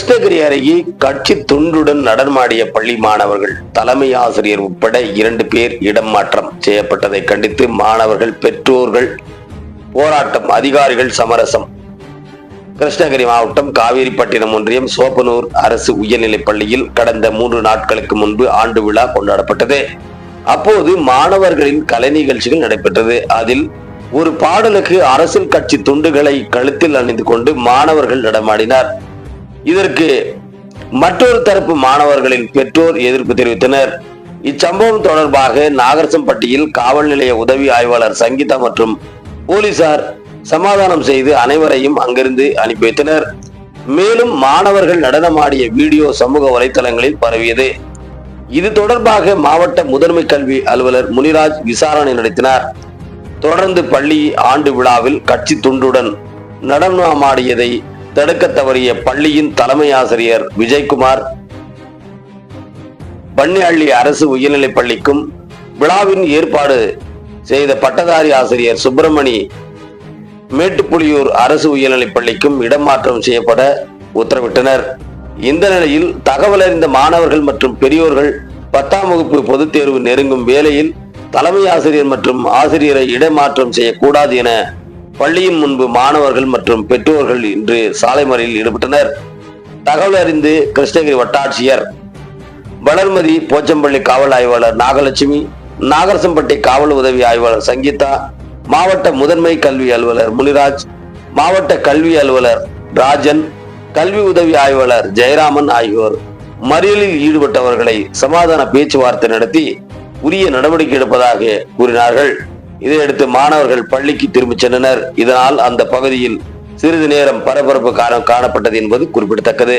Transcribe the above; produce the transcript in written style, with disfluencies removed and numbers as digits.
கிருஷ்ணகிரி அருகே கட்சி துண்டுடன் நடனமாடிய பள்ளி மாணவர்கள் தலைமை ஆசிரியர் உட்பட 2 பேர் இடம் மாற்றம் செய்யப்பட்டதை கண்டித்து மாணவர்கள் பெற்றோர்கள் போராட்டம், அதிகாரிகள் சமரசம். கிருஷ்ணகிரி மாவட்டம் காவேரிப்பட்டினம் ஒன்றியம் சோப்பனூர் அரசு உயர்நிலைப் பள்ளியில் கடந்த 3 நாட்களுக்கு முன்பு ஆண்டு விழா கொண்டாடப்பட்டது. அப்போது மாணவர்களின் கலை நிகழ்ச்சிகள் நடைபெற்றது. அதில் ஒரு பாடலுக்கு அரசியல் கட்சி துண்டுகளை கழுத்தில் அணிந்து கொண்டு மாணவர்கள் நடமாடினார். இதற்கு மற்றொரு தரப்பு மாணவர்களின் பெற்றோர் எதிர்ப்பு தெரிவித்தனர். இச்சம்பவம் தொடர்பாக நாகரசம்பட்டியில் காவல் நிலைய உதவி ஆய்வாளர் சங்கீதா மற்றும் போலீசார் சமாதானம் செய்து அனைவரையும் அங்கிருந்து அனுப்பி வைத்தனர். மேலும் மாணவர்கள் நடனமாடிய வீடியோ சமூக வலைதளங்களில் பரவியது. இது தொடர்பாக மாவட்ட முதன்மை கல்வி அலுவலர் முனிராஜ் விசாரணை நடத்தினார். தொடர்ந்து பள்ளி ஆண்டு விழாவில் கட்சி துண்டுடன் நடனமாடியதை தடுக்க தவறிய பள்ளியின் தலைமை ஆசிரியர் விஜயகுமார், பன்னிஹள்ளி அரசு உயர்நிலைப் பள்ளிக்கும் விழாவின் ஏற்பாடு செய்த பட்டதாரி ஆசிரியர் சுப்பிரமணி, மேட்டுப்புலியூர் அரசு உயர்நிலைப் பள்ளிக்கும் இடமாற்றம் செய்யப்பட உத்தரவிட்டனர். இந்த நிலையில் தகவல் அறிந்த மாணவர்கள் மற்றும் பெரியோர்கள் 10ஆம் வகுப்பு பொதுத் தேர்வு நெருங்கும் வேளையில் தலைமை ஆசிரியர் மற்றும் ஆசிரியரை இடமாற்றம் செய்யக்கூடாது என பள்ளியின் முன்பு மாணவர்கள் மற்றும் பெற்றோர்கள் இன்று சாலை மறியலில் ஈடுபட்டனர். தகவல் அறிந்து கிருஷ்ணகிரி வட்டாட்சியர் வளர்மதி, போச்சம்பள்ளி காவல் ஆய்வாளர் நாகலட்சுமி, நாகரசம்பட்டி காவல் உதவி ஆய்வாளர் சங்கீதா, மாவட்ட முதன்மை கல்வி அலுவலர் முனிராஜ், மாவட்ட கல்வி அலுவலர் ராஜன், கல்வி உதவி ஆய்வாளர் ஜெயராமன் ஆகியோர் மறியலில் ஈடுபட்டவர்களை சமாதான பேச்சுவார்த்தை நடத்தி உரிய நடவடிக்கை எடுப்பதாக கூறினார்கள். இதையடுத்து மாணவர்கள் பள்ளிக்கு திரும்பிச் சென்றனர். இதனால் அந்த பகுதியில் சிறிது நேரம் பரபரப்பு காணப்பட்டது என்பது குறிப்பிடத்தக்கது.